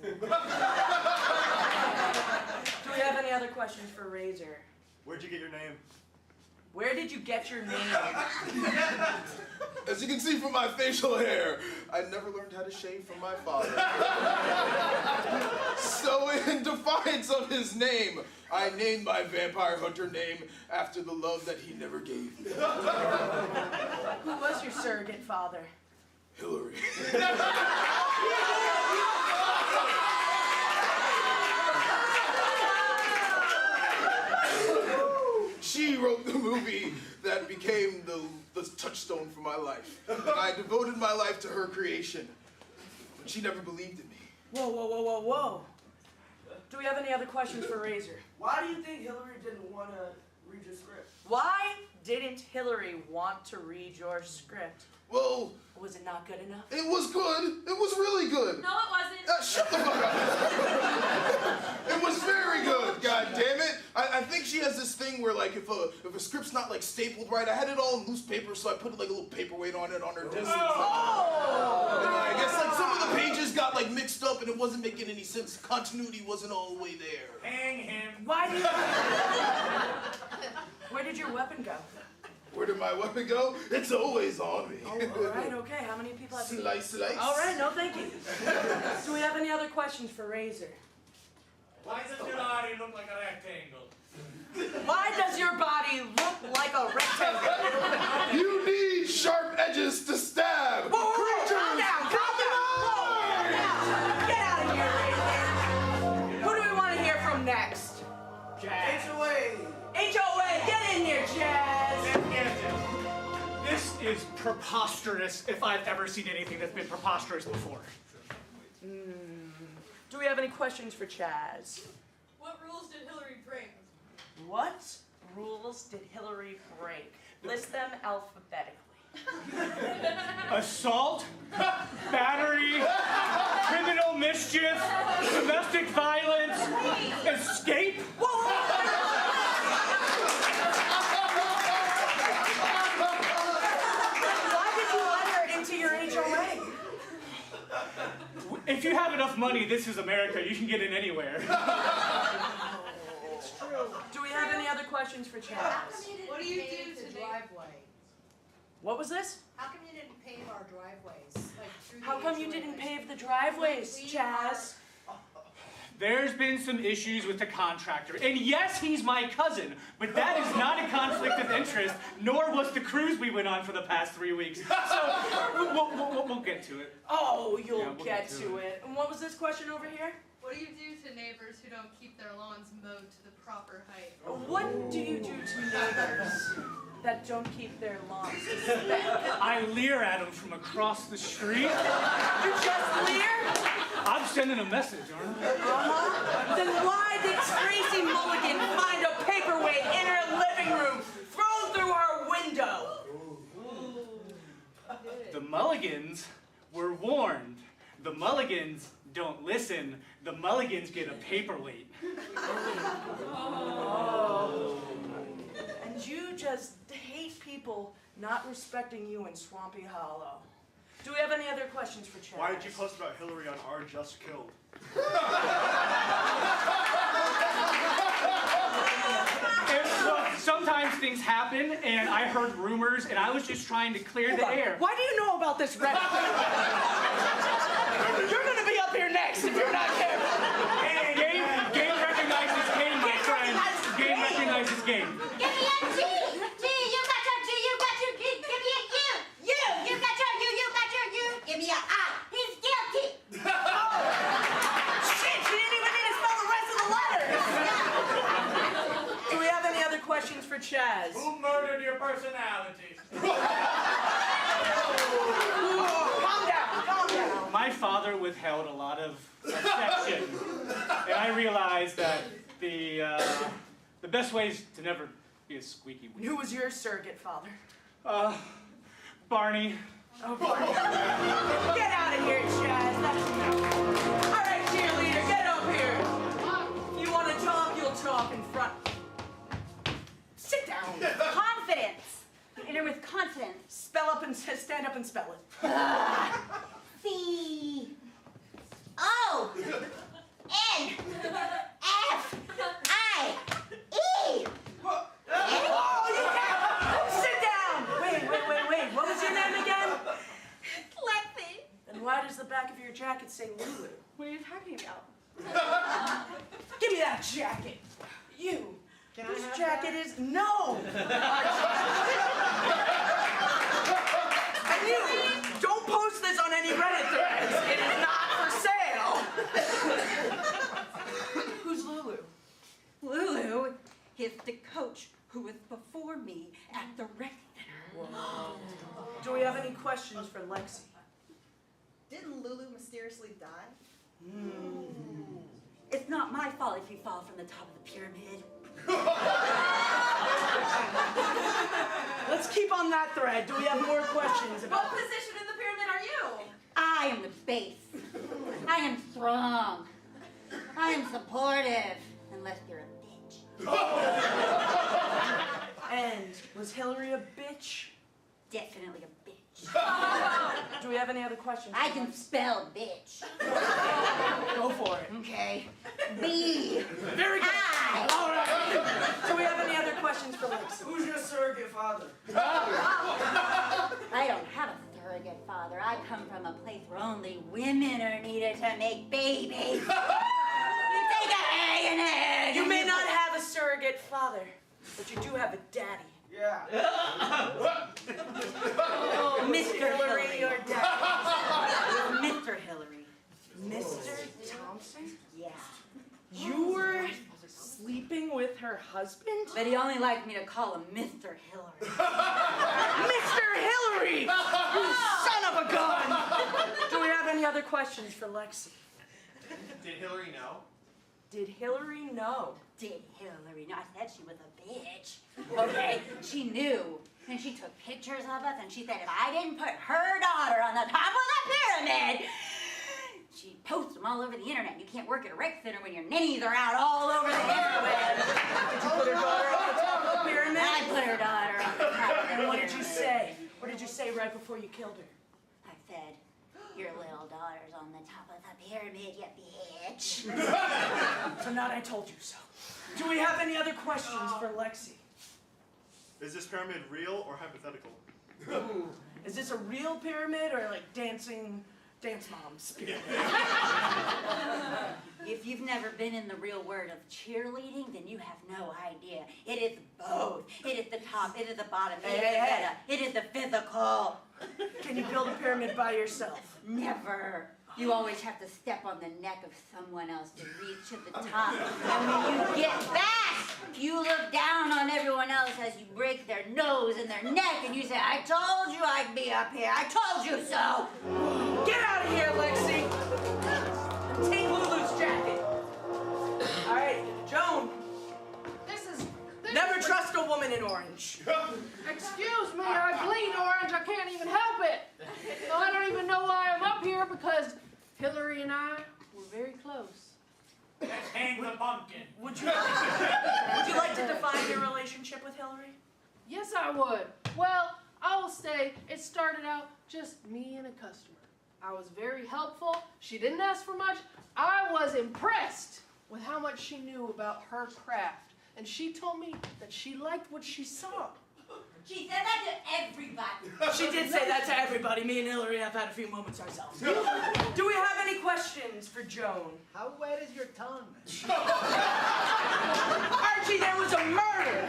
[SPEAKER 1] Do we have any other questions for Razor?
[SPEAKER 2] Where'd you get your name?
[SPEAKER 1] Where did you get your name?
[SPEAKER 6] As you can see from my facial hair, I never learned how to shave from my father. So in defiance of his name, I named my vampire hunter name after the love that he never gave me.
[SPEAKER 1] Who was your surrogate father?
[SPEAKER 6] Hillary. She wrote the movie that became the touchstone for my life. And I devoted my life to her creation. But she never believed in me.
[SPEAKER 1] Whoa, whoa, whoa, whoa, whoa. Do we have any other questions for Razor?
[SPEAKER 12] Why do you think Hillary didn't want to read your script?
[SPEAKER 1] Why didn't Hillary want to read your script?
[SPEAKER 6] Well,
[SPEAKER 1] Was it not good enough?
[SPEAKER 6] it was good. It was really good.
[SPEAKER 8] No, it wasn't.
[SPEAKER 6] Shut the fuck up. It was very good, god damn it. I think she has this thing where like if a script's not like stapled right, I had it all in loose paper, so I put like a little paperweight on it on her desk.
[SPEAKER 1] Oh!
[SPEAKER 6] And I guess like some of the pages got like mixed up and it wasn't making any sense. Continuity wasn't all the way there.
[SPEAKER 9] Hang him.
[SPEAKER 1] Why did Where did your weapon go?
[SPEAKER 6] Where did my weapon go? It's always on me.
[SPEAKER 1] Oh, all right, okay. How many people have
[SPEAKER 6] Slice, slice.
[SPEAKER 1] All right, no thank you. Do we have any other questions for Razor?
[SPEAKER 9] Why does your body look like a rectangle?
[SPEAKER 1] Why does your body look like a rectangle?
[SPEAKER 6] You need sharp edges to stab.
[SPEAKER 1] Whoa,
[SPEAKER 6] Creatures,
[SPEAKER 1] calm down, calm down. Get out of here, Razor. Who do we want to hear from next?
[SPEAKER 9] Jazz.
[SPEAKER 12] HOA.
[SPEAKER 1] HOA, get in there, Jazz.
[SPEAKER 7] This is preposterous if I've ever seen anything that's been preposterous before.
[SPEAKER 1] Do we have any questions for Chaz?
[SPEAKER 10] What rules did Hillary break?
[SPEAKER 1] What rules did Hillary break? List them alphabetically.
[SPEAKER 7] Assault, battery, criminal mischief, domestic violence, escape.
[SPEAKER 1] Why did you let her into your HOA?
[SPEAKER 7] If you have enough money, this is America. You can get in anywhere.
[SPEAKER 1] It's true. Do we have any other questions for Chaz?
[SPEAKER 10] What do you do to driveway?
[SPEAKER 1] What was this?
[SPEAKER 10] How come you didn't pave our driveways? Like through
[SPEAKER 1] How come you didn't pave the driveways, Chaz?
[SPEAKER 7] There's been some issues with the contractor. And yes, he's my cousin, but that is not a conflict of interest, nor was the cruise we went on for the past 3 weeks. So we'll get to it.
[SPEAKER 1] Oh, you'll
[SPEAKER 7] Yeah, we'll
[SPEAKER 1] get to it. And what was this question over here?
[SPEAKER 10] What do you do to neighbors who don't keep their lawns mowed to the proper height?
[SPEAKER 1] What do you do to neighbors that don't keep their lawns to spec?
[SPEAKER 7] I leer at him from across the street.
[SPEAKER 1] You just leer?
[SPEAKER 7] I'm sending a message, aren't I?
[SPEAKER 1] Uh-huh. Then why did Tracy Mulligan find a paperweight in her living room thrown through her window?
[SPEAKER 7] The Mulligans were warned. The Mulligans don't listen. The Mulligans get a paperweight.
[SPEAKER 1] Oh. And you just hate people not respecting you in Swampy Hollow. Do we have any other questions for Chad?
[SPEAKER 2] Why did you post about Hillary on Our Just Killed?
[SPEAKER 7] Sometimes things happen, and I heard rumors, and I was just trying to clear the air.
[SPEAKER 1] Why do you know about this record? You're gonna be up here next if you're not careful.
[SPEAKER 7] Game recognizes game, my friend. Game recognizes game.
[SPEAKER 5] Give me a G! G, you got your G, you got your G. Give me a U! U! You got your U, you got your U. Give me a I. He's guilty.
[SPEAKER 1] Shit, she didn't even need to spell the rest of the letters. Do we have any other questions for Chaz?
[SPEAKER 9] Who murdered your personality?
[SPEAKER 1] Calm down, calm down.
[SPEAKER 7] My father withheld a lot of affection, and I realized that the best way is to never be a squeaky wheel.
[SPEAKER 1] Who was your surrogate father?
[SPEAKER 7] Barney.
[SPEAKER 1] Oh, Barney. Get out of here, Chaz. That's enough. All right, cheerleader, get up here. If you want to talk, you'll talk in front. Sit down.
[SPEAKER 5] Confidence. Enter with confidence.
[SPEAKER 1] Stand up and spell it.
[SPEAKER 5] C O N F I E.
[SPEAKER 1] Oh, you can't. Sit down. Wait. What was your name again?
[SPEAKER 5] Lexi.
[SPEAKER 1] And why does the back of your jacket say Lulu?
[SPEAKER 5] What are you talking about?
[SPEAKER 1] Give me that jacket. You.
[SPEAKER 4] Can I
[SPEAKER 1] Whose
[SPEAKER 4] have
[SPEAKER 1] jacket is? No. And you, don't post this on any Reddit threads. It is not for sale. Who's Lulu?
[SPEAKER 5] Lulu is the coach who was before me at the rec center.
[SPEAKER 1] Do we have any questions for Lexi?
[SPEAKER 10] Didn't Lulu mysteriously die?
[SPEAKER 5] It's not my waterfall if you fall from the top of the pyramid.
[SPEAKER 1] Let's keep on that thread. Do we have more questions
[SPEAKER 10] What
[SPEAKER 1] about
[SPEAKER 10] position in the pyramid are you?
[SPEAKER 5] I am the base. I am strong. I am supportive. Unless you're a bitch.
[SPEAKER 1] And was Hillary a bitch?
[SPEAKER 5] Definitely a bitch.
[SPEAKER 1] Do we have any other questions?
[SPEAKER 5] I can spell bitch.
[SPEAKER 1] Go for it.
[SPEAKER 5] Okay. B.
[SPEAKER 1] Very good.
[SPEAKER 5] I.
[SPEAKER 1] All right. Do we have any other questions for Lexi?
[SPEAKER 12] Who's your surrogate father?
[SPEAKER 5] I don't have a surrogate father. I come from a place where only women are needed to make babies. You take an egg and an egg.
[SPEAKER 1] You may not have a surrogate father, but you do have a daddy.
[SPEAKER 12] Yeah.
[SPEAKER 5] Mr.
[SPEAKER 1] Hillary,
[SPEAKER 5] Hillary.
[SPEAKER 1] your daddy.
[SPEAKER 5] Mr. Hillary.
[SPEAKER 1] Mr. Thompson?
[SPEAKER 5] Yeah.
[SPEAKER 1] You were sleeping with her husband?
[SPEAKER 5] But he only liked me to call him Mr. Hillary.
[SPEAKER 1] Mr. Hillary! You son of a gun! Do we have any other questions for Lexi?
[SPEAKER 2] Did Hillary know?
[SPEAKER 1] Did Hillary know?
[SPEAKER 5] Did Hillary know? I said she was a bitch. Okay, she knew. And she took pictures of us and she said if I didn't put her daughter on the top of the pyramid, she'd post them all over the internet. You can't work at a rec center when your ninnies are out all over the interweb.
[SPEAKER 1] Did you put her daughter on the top of the pyramid?
[SPEAKER 5] I put her daughter on the top of the pyramid.
[SPEAKER 1] And what did you say? What did you say right before you killed her?
[SPEAKER 5] I said, your little daughter's on the top of the pyramid, you bitch.
[SPEAKER 1] Tonight I told you so. Do we have any other questions for Lexi?
[SPEAKER 2] Is this pyramid real or hypothetical?
[SPEAKER 1] Ooh. Is this a real pyramid or like dancing dance moms pyramid?
[SPEAKER 5] If you've never been in the real world of cheerleading, then you have no idea. It is both. It is the top, it is the bottom, it is the meta, it is the physical.
[SPEAKER 1] Can you build a pyramid by yourself?
[SPEAKER 5] Never. You always have to step on the neck of someone else to reach to the top. And when you get back, you look down on everyone else as you break their nose and their neck and you say, I told you I'd be up here. I told you so.
[SPEAKER 1] Get out of here, Lexi. Take Lulu's jacket. All right, Joan. Never trust a woman in orange.
[SPEAKER 3] Excuse me, I bleed orange. I can't even help it. Well, I don't even know why I'm up here because Hillary and I were very close.
[SPEAKER 9] Let's hang the pumpkin.
[SPEAKER 1] Would you like to define your relationship with Hillary?
[SPEAKER 3] Yes, I would. Well, I will say it started out just me and a customer. I was very helpful. She didn't ask for much. I was impressed with how much she knew about her craft. And she told me that she liked what she saw.
[SPEAKER 5] She said that to everybody.
[SPEAKER 1] She did say that to everybody. Me and Hillary have had a few moments ourselves. Do we have any questions for Joan?
[SPEAKER 4] How wet is your tongue?
[SPEAKER 1] Archie, there was a murder.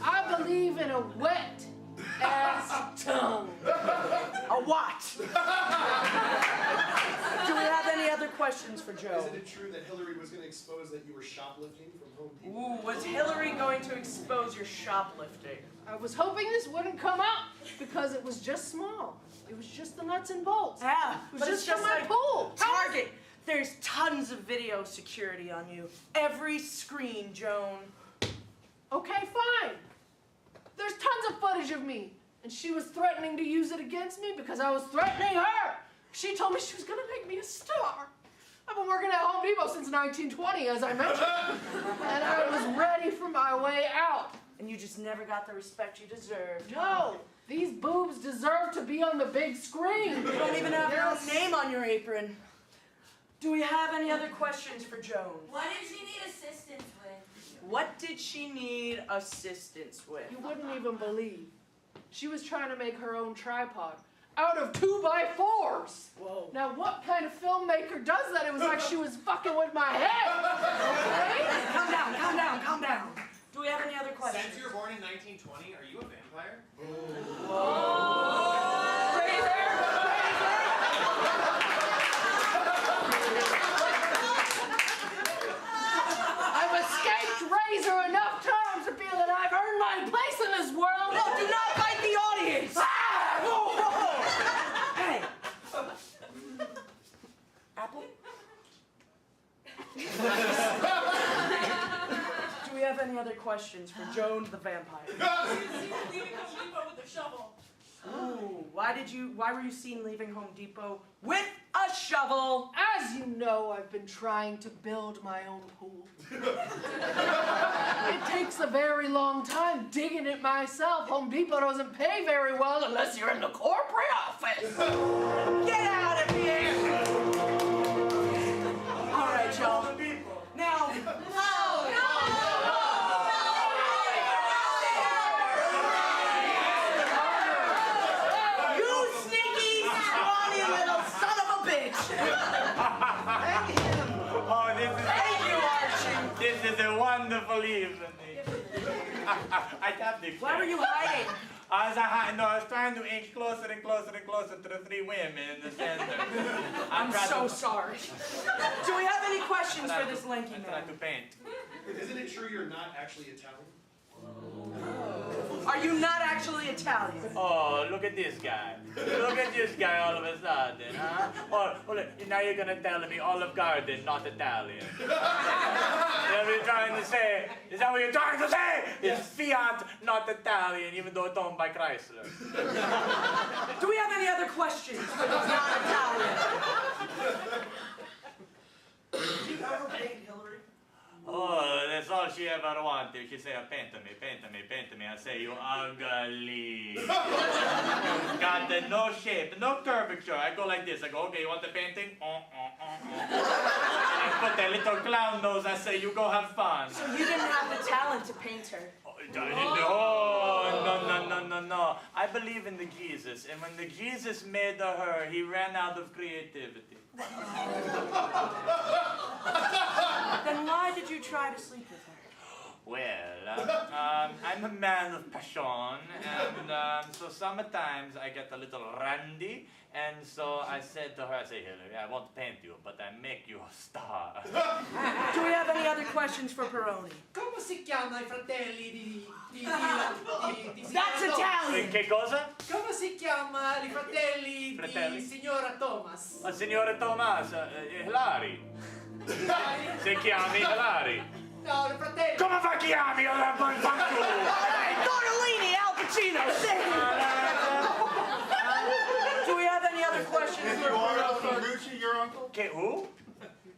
[SPEAKER 3] I believe in a wet ass tongue.
[SPEAKER 1] A what? Do we have any other questions for Joan?
[SPEAKER 2] Isn't it true that Hillary was going to expose that you were shoplifting from Home Depot?
[SPEAKER 1] Ooh, was Hillary going to expose your shoplifting?
[SPEAKER 3] I was hoping this wouldn't come out because it was just small. It was just the nuts and bolts.
[SPEAKER 1] Yeah,
[SPEAKER 3] It was
[SPEAKER 1] but
[SPEAKER 3] just
[SPEAKER 1] it's
[SPEAKER 3] for my
[SPEAKER 1] like
[SPEAKER 3] pool.
[SPEAKER 1] Target. There's tons of video security on you. Every screen, Joan.
[SPEAKER 3] Okay, fine. There's tons of footage of me. And she was threatening to use it against me because I was threatening her. She told me she was going to make me a star. I've been working at Home Depot since 1920, as I mentioned. And I was ready for my way out.
[SPEAKER 1] And you just never got the respect you deserved.
[SPEAKER 3] No, these boobs deserve to be on the big screen.
[SPEAKER 1] You don't even have your own name on your apron. Do we have any other questions for Joan?
[SPEAKER 10] What did she need assistance with?
[SPEAKER 1] What did she need assistance with?
[SPEAKER 3] You wouldn't even believe. She was trying to make her own tripod out of 2x4s.
[SPEAKER 1] Whoa.
[SPEAKER 3] Now, what kind of filmmaker does that? It was like she was fucking with my head. Okay?
[SPEAKER 1] Calm down, calm down, calm down. Do we have any other questions?
[SPEAKER 11] Since you were born in 1920, are you a vampire?
[SPEAKER 3] I've escaped Razor enough times to feel that I've earned my place in this world.
[SPEAKER 1] No, do not fight the audience! Whoa, whoa. Hey. Apple? any other questions for Joan the vampire?
[SPEAKER 10] Leaving Home Depot with a shovel.
[SPEAKER 1] Ooh, why were you seen leaving Home Depot with a shovel?
[SPEAKER 3] As you know, I've been trying to build my own pool. It takes a very long time digging it myself. Home Depot doesn't pay very well unless you're in the corporate office.
[SPEAKER 1] Get out of here! All right, y'all. Now, you sneaky, scrawny little son of a bitch!
[SPEAKER 9] Oh,
[SPEAKER 1] Thank you, Archie.
[SPEAKER 9] this is a wonderful evening. I tapped the
[SPEAKER 1] Why were you hiding?
[SPEAKER 9] I was trying to inch closer and closer and closer to the three women in the center.
[SPEAKER 1] I'm so sorry. Do we have any questions for this lanky
[SPEAKER 9] I
[SPEAKER 1] man?
[SPEAKER 9] tried to paint.
[SPEAKER 2] Isn't it true you're not actually Italian?
[SPEAKER 1] Are you not actually Italian?
[SPEAKER 9] Oh, look at this guy. Look at this guy all of a sudden, huh? Oh, look, now you're gonna tell me Olive Garden, not Italian. Is that what you're trying to say? Is that what you're trying to say? It's Fiat, not Italian, even though it's owned by Chrysler.
[SPEAKER 1] Do we have any other questions for this non-Italian?
[SPEAKER 12] Did you ever paint Hillary?
[SPEAKER 9] Oh, that's all she ever wanted. She say, paint me. I say, you ugly. You've got no shape, no curvature. I go like this. I go, okay, you want the painting? And I put that little clown nose. I say, you go have fun.
[SPEAKER 1] So you didn't have the talent to paint her?
[SPEAKER 9] No. I believe in the Jesus. And when the Jesus made her, he ran out of creativity.
[SPEAKER 1] Then why did you try to sleep with her?
[SPEAKER 9] Well, I'm a man of passion, and so sometimes I get a little randy, and so I said to her, I say, Hillary, I won't paint you, but I make you a star.
[SPEAKER 1] Do we have any other questions for Peroni?
[SPEAKER 4] Come si chiama I fratelli di
[SPEAKER 1] That's Italian!
[SPEAKER 9] Che cosa?
[SPEAKER 4] Come si chiama I fratelli
[SPEAKER 9] Fratelli?
[SPEAKER 4] di signora Thomas?
[SPEAKER 9] Signore Thomas, Hilari. Si chiami Hilari.
[SPEAKER 4] No, i fratelli.
[SPEAKER 9] Come fa chiami? Io la poi fanculo.
[SPEAKER 1] Alright, Tortellini, Al Pacino, Do we have any other questions for Peroni?
[SPEAKER 6] Sarucci, your uncle?
[SPEAKER 9] Che, who?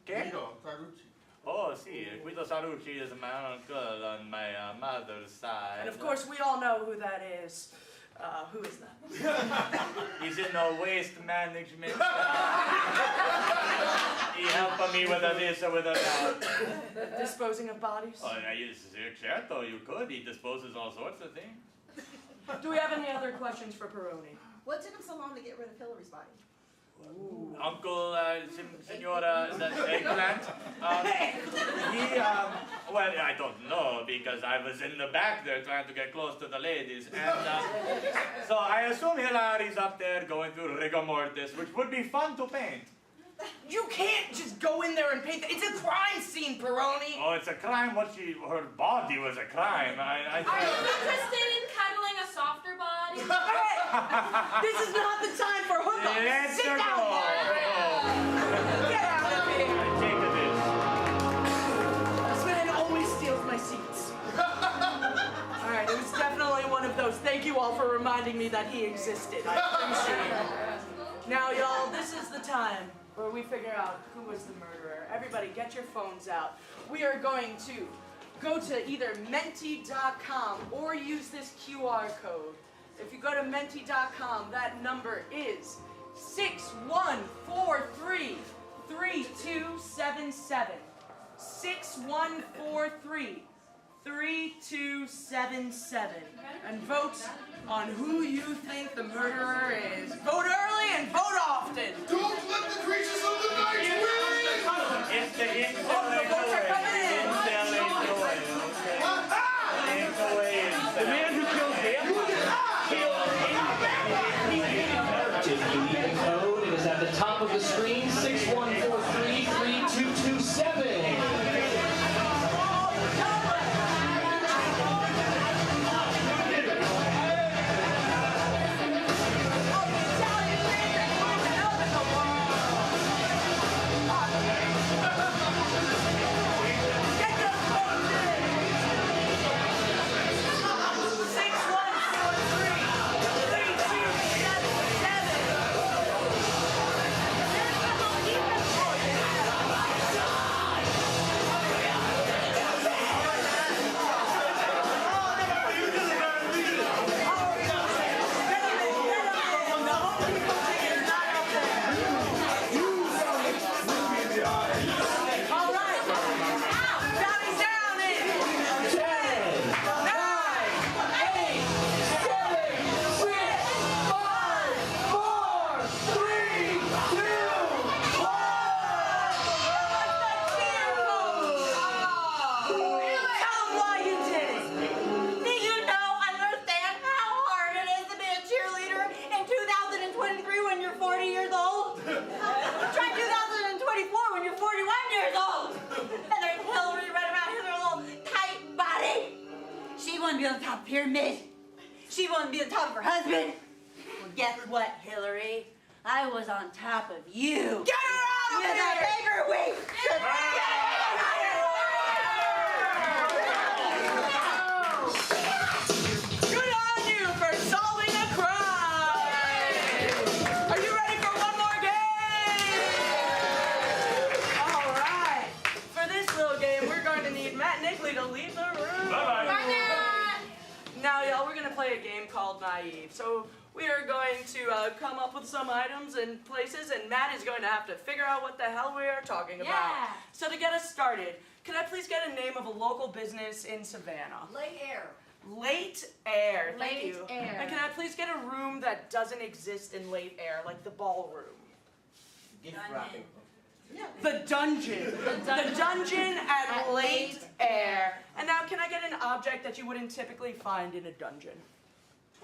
[SPEAKER 9] Che?
[SPEAKER 6] Guido Sarucci.
[SPEAKER 9] Oh, sì, Guido Sarucci is my uncle on my mother's side.
[SPEAKER 1] And of course, we all know who that is. Who is that?
[SPEAKER 9] He's in the waste management. He helped me with this or with that.
[SPEAKER 1] Disposing of bodies?
[SPEAKER 9] Oh, yes, certo, you could. He disposes all sorts of things.
[SPEAKER 1] Do we have any other questions for Peroni?
[SPEAKER 12] What took him so long to get rid of Hillary's body?
[SPEAKER 9] Uncle, Senora, the eggplant, well, I don't know, because I was in the back there trying to get close to the ladies, and so I assume Hilary's up there going through rigor mortis, which would be fun to paint.
[SPEAKER 1] You can't just go in there and paint it. It's a crime scene, Peroni.
[SPEAKER 9] Oh, it's a crime. Her body was a crime.
[SPEAKER 8] Are you interested in cuddling a softer body?
[SPEAKER 1] Hey, this is not the time for hookups.
[SPEAKER 9] Let's
[SPEAKER 1] Sit
[SPEAKER 9] go.
[SPEAKER 1] down, Mark. Get out of here.
[SPEAKER 9] Take this.
[SPEAKER 1] This man always steals my seats. All right, it was definitely one of those. Thank you all for reminding me that he existed. I appreciate it. Now, y'all, this is the time where we figure out who was the murderer. Everybody, get your phones out. We are going to go to either menti.com or use this QR code. If you go to menti.com, that number is 6143-3277. 6143-3277. And vote on who you think the murderer is. Vote early and vote often.
[SPEAKER 6] Don't let the creatures of the night win!
[SPEAKER 9] It's the
[SPEAKER 1] Oh, the votes are coming in.
[SPEAKER 9] The man who killed him
[SPEAKER 13] The code, it is at the top of the screen, 6143-3227.
[SPEAKER 5] to be on the top of the pyramid. She wanted to be on top of her husband. Well, guess what, Hillary? I was on top of you.
[SPEAKER 1] Get her out of
[SPEAKER 5] With
[SPEAKER 1] here!
[SPEAKER 5] a paperweight.
[SPEAKER 1] Good on you for solving a crime! Are you ready for one more game? All right. For this little game, we're going to need Matt Nickley to leave the room.
[SPEAKER 9] Bye-bye.
[SPEAKER 8] Bye, Matt.
[SPEAKER 1] Now, y'all, we're going to play a game called Naive. So we are going to come up with some items and places, and Matt is going to have to figure out what the hell we are talking about.
[SPEAKER 8] Yeah.
[SPEAKER 1] So to get us started, can I please get a name of a local business in Savannah?
[SPEAKER 12] Late air.
[SPEAKER 1] Late Air, thank
[SPEAKER 8] Late
[SPEAKER 1] you.
[SPEAKER 8] Air.
[SPEAKER 1] And can I please get a room that doesn't exist in Late Air, like the ballroom?
[SPEAKER 11] Gift wrapping.
[SPEAKER 1] The dungeon. The dungeon at Late Air. And now, can I get an object that you wouldn't typically find in a dungeon?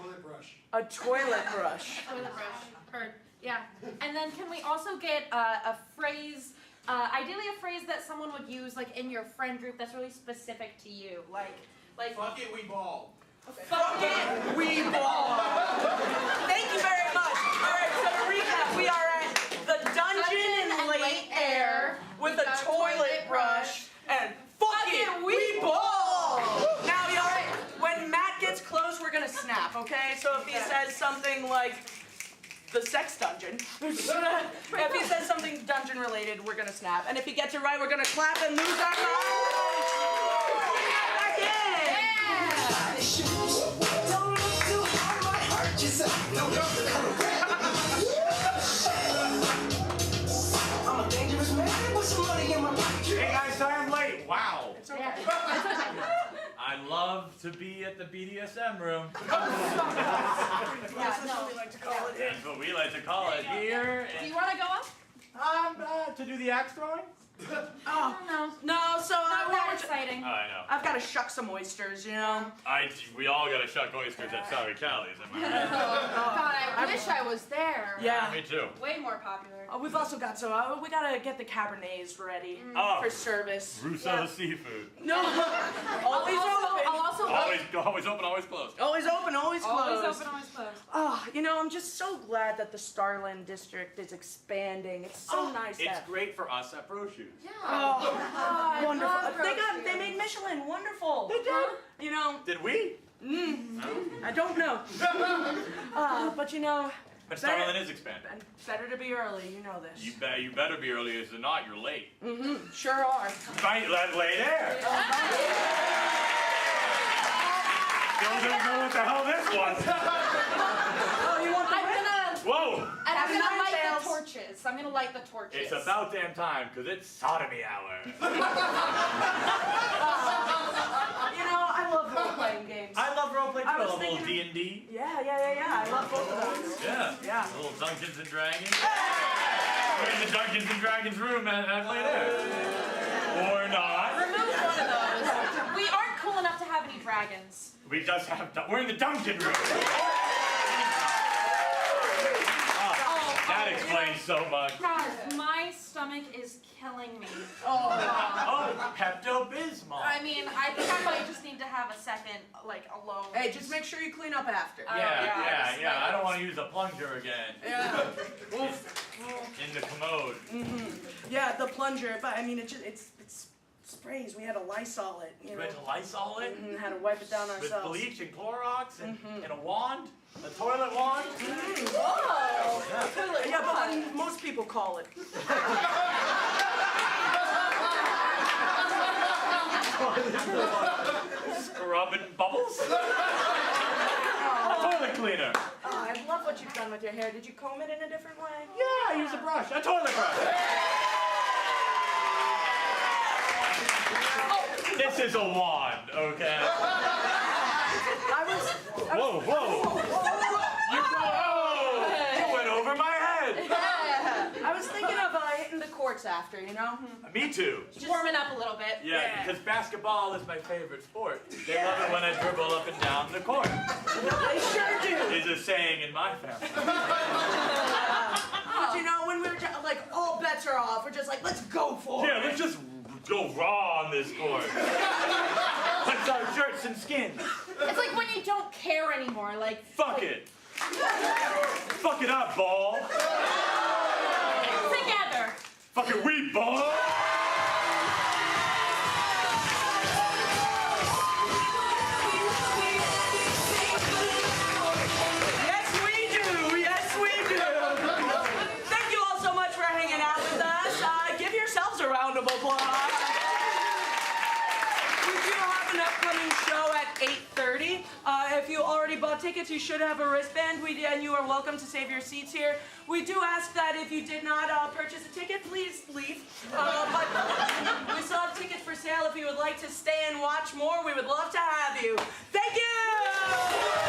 [SPEAKER 2] Toilet brush.
[SPEAKER 1] A toilet brush.
[SPEAKER 8] Toilet brush. Heard. Yeah. And then can we also get a phrase, ideally a phrase that someone would use like in your friend group that's really specific to you, like.
[SPEAKER 6] Fuck it, we ball.
[SPEAKER 1] Fuck it, we ball. Thank you very much. All right, so to recap, we are at the dungeon in Late Air with a toilet brush and fuck it, we ball. Now, y'all, when Matt gets close, we're gonna snap, okay? So if he says something like the sex dungeon, if he says something dungeon related, we're gonna snap. And if he gets it right, we're gonna clap and lose our minds. Back in.
[SPEAKER 12] I'm a dangerous man with some money in my pocket.
[SPEAKER 9] Hey guys, sorry I'm late. Wow.
[SPEAKER 1] It's okay.
[SPEAKER 9] I love to be at the BDSM room.
[SPEAKER 1] That's what we like to call it.
[SPEAKER 9] That's what we like to call it here.
[SPEAKER 8] Do you want to go up?
[SPEAKER 9] To do the axe throwing?
[SPEAKER 1] Oh, no, so
[SPEAKER 8] Not
[SPEAKER 1] what
[SPEAKER 8] that
[SPEAKER 1] we're
[SPEAKER 8] exciting.
[SPEAKER 9] I know.
[SPEAKER 1] I've got to shuck some oysters, you know?
[SPEAKER 9] We all gotta shuck oysters at Sorry Callie's, am I right?
[SPEAKER 3] God, I wish I was there.
[SPEAKER 1] Yeah.
[SPEAKER 9] Me too.
[SPEAKER 8] Way more popular.
[SPEAKER 1] We've also got we gotta get the Cabernets ready
[SPEAKER 9] Oh.
[SPEAKER 1] for service.
[SPEAKER 9] Russo Seafood.
[SPEAKER 1] No, always open.
[SPEAKER 8] I'll also
[SPEAKER 9] Always open, always closed.
[SPEAKER 1] Always open, always closed.
[SPEAKER 8] always open, always closed.
[SPEAKER 1] Oh, you know, I'm just so glad that the Starland district is expanding. It's so nice to
[SPEAKER 9] It's
[SPEAKER 1] have.
[SPEAKER 9] great for us at Pro Shoes.
[SPEAKER 8] Yeah.
[SPEAKER 1] Oh,
[SPEAKER 8] I
[SPEAKER 1] wonderful.
[SPEAKER 8] love
[SPEAKER 1] They made Michelin. Wonderful.
[SPEAKER 9] They did?
[SPEAKER 1] You know,
[SPEAKER 9] Did we?
[SPEAKER 1] I don't know. But you know,
[SPEAKER 9] But Starland is expanding.
[SPEAKER 1] better to be early. You know this.
[SPEAKER 9] You better be early, as not, you're late.
[SPEAKER 1] Sure are.
[SPEAKER 9] Right, late air. Still don't know what the hell this was.
[SPEAKER 1] Oh, you want the
[SPEAKER 9] Whoa!
[SPEAKER 8] And I'm gonna light
[SPEAKER 1] Tails.
[SPEAKER 8] the torches. I'm gonna light the torches.
[SPEAKER 9] It's about damn time, because it's sodomy hour.
[SPEAKER 1] You know, I love role-playing games.
[SPEAKER 9] I love roleplay too.
[SPEAKER 1] I
[SPEAKER 9] I
[SPEAKER 1] was
[SPEAKER 9] love little
[SPEAKER 1] thinking-
[SPEAKER 9] D&D.
[SPEAKER 1] Yeah. I love both of those.
[SPEAKER 9] Yeah.
[SPEAKER 1] Yeah.
[SPEAKER 9] Little Dungeons and Dragons. We're in the Dungeons and Dragons room at Late Air. Or not.
[SPEAKER 8] Remove one of those. We aren't cool enough to have any dragons.
[SPEAKER 9] We just have, we're in the dungeon room. That explains so much.
[SPEAKER 8] Guys, my stomach is killing me.
[SPEAKER 9] Oh, Pepto-Bismol.
[SPEAKER 8] I mean, I think I might just need to have a second, like, alone.
[SPEAKER 1] Hey, just make sure you clean up after.
[SPEAKER 9] Yeah. I don't want to use a plunger again.
[SPEAKER 1] Yeah.
[SPEAKER 9] In the commode.
[SPEAKER 1] Yeah, the plunger, but I mean, it's sprays. We had to Lysol it. You
[SPEAKER 9] You
[SPEAKER 1] know.
[SPEAKER 9] had to Lysol it?
[SPEAKER 1] Had to wipe it down
[SPEAKER 9] With
[SPEAKER 1] ourselves.
[SPEAKER 9] bleach and Clorox and a wand? A toilet wand?
[SPEAKER 8] Whoa!
[SPEAKER 1] Yeah, but when most people call it.
[SPEAKER 9] Scrubbing bubbles? A toilet cleaner.
[SPEAKER 1] Oh, I love what you've done with your hair. Did you comb it in a different way?
[SPEAKER 9] Yeah, I use a brush. A toilet brush. This is a wand, okay? Whoa. You went over my head.
[SPEAKER 1] I was thinking of hitting the courts after, you know?
[SPEAKER 9] Me too.
[SPEAKER 8] Just warming up a little bit.
[SPEAKER 9] Yeah, because basketball is my favorite sport. They love it when I dribble up and down the court.
[SPEAKER 1] They sure do.
[SPEAKER 9] Is a saying in my family.
[SPEAKER 1] But you know, when we're like, all bets are off, we're just like, let's go for it.
[SPEAKER 9] Yeah, let's just go raw on this court. Let's our shirts and skins.
[SPEAKER 10] It's like when you don't care anymore, like...
[SPEAKER 9] Fuck it. Fuck it up, ball.
[SPEAKER 10] Together.
[SPEAKER 9] Fuck it, we ball.
[SPEAKER 1] Yes, we do. Yes, we do. Thank you all so much for hanging out with us. Give yourselves a round of applause. We do have an upcoming show at 8:30. If you already bought tickets, you should have a wristband. And you are welcome to save your seats here. We do ask that if you did not purchase a ticket, please leave. But we still have tickets for sale. If you would like to stay and watch more, we would love to have you. Thank you!